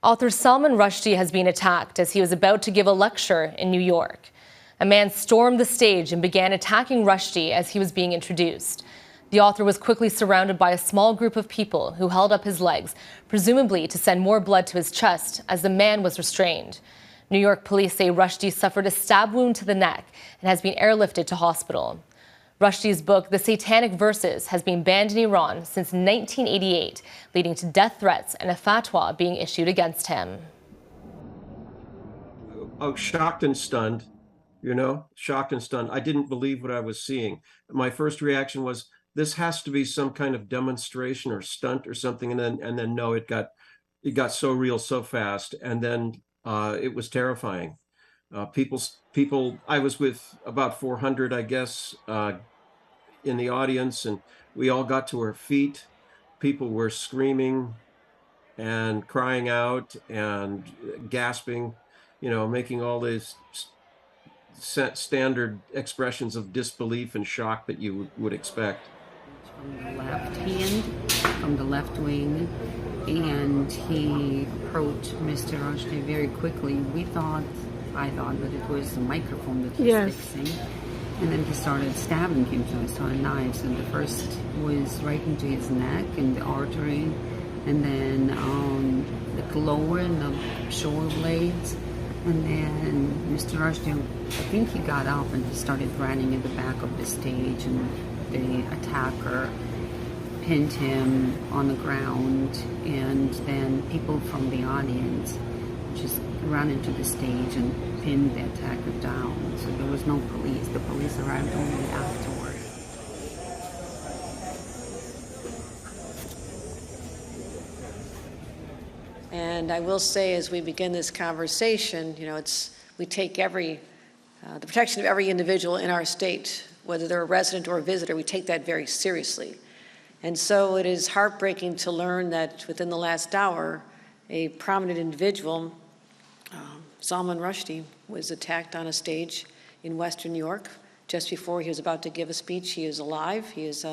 Author Salman Rushdie has been attacked as he was about to give a lecture in New York. A man stormed the stage and began attacking Rushdie as he was being introduced. The author was quickly surrounded by a small group of people who held up his legs, presumably to send more blood to his chest, as the man was restrained. New York police say Rushdie suffered a stab wound to the neck and has been airlifted to hospital. Rushdie's book, The Satanic Verses, has been banned in Iran since 1988, leading to death threats and a fatwa being issued against him. Oh, shocked and stunned, shocked and stunned. I didn't believe what I was seeing. My first reaction was, this has to be some kind of demonstration or stunt or something. And then no, it got so real so fast. And then it was terrifying. People, I was with about 400, I guess, in the audience, and we all got to our feet. People were screaming and crying out and gasping, making all these standard expressions of disbelief and shock that you would expect. From the left hand, from the left wing, and he approached Mr. Rushdie very quickly. I thought that it was the microphone that he was fixing. And then he started stabbing him, so he saw knives. And the first was right into his neck and the artery, and then the lower and the shoulder blades. And then Mr. Rushdie, I think he got up and he started running at the back of the stage, and the attacker pinned him on the ground, and then people from the audience just ran into the stage and pinned the attacker down. So there was no police. The police arrived only afterward. And I will say, as we begin this conversation, we take the protection of every individual in our state, whether they're a resident or a visitor, we take that very seriously. And so it is heartbreaking to learn that within the last hour, a prominent individual, Salman Rushdie, was attacked on a stage in Western New York just before he was about to give a speech. He is alive. He has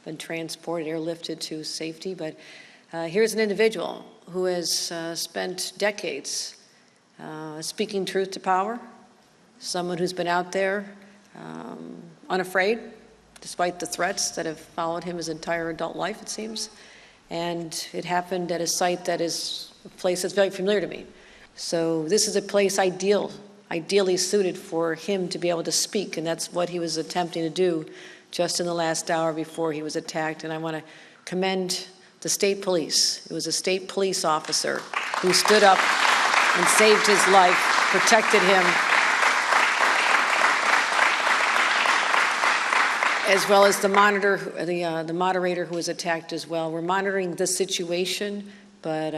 been transported, airlifted to safety. But here's an individual who has spent decades speaking truth to power, someone who's been out there unafraid, despite the threats that have followed him his entire adult life, it seems. And it happened at a site that is a place that's very familiar to me. So this is a place ideally suited for him to be able to speak, and that's what he was attempting to do just in the last hour before he was attacked. And I want to commend the state police. It was a state police officer who stood up and saved his life, protected him, as well as the moderator who was attacked as well. We're monitoring the situation, but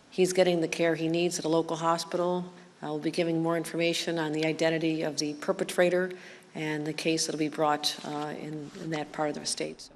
he's getting the care he needs at a local hospital. We'll be giving more information on the identity of the perpetrator and the case that'll be brought in that part of the state.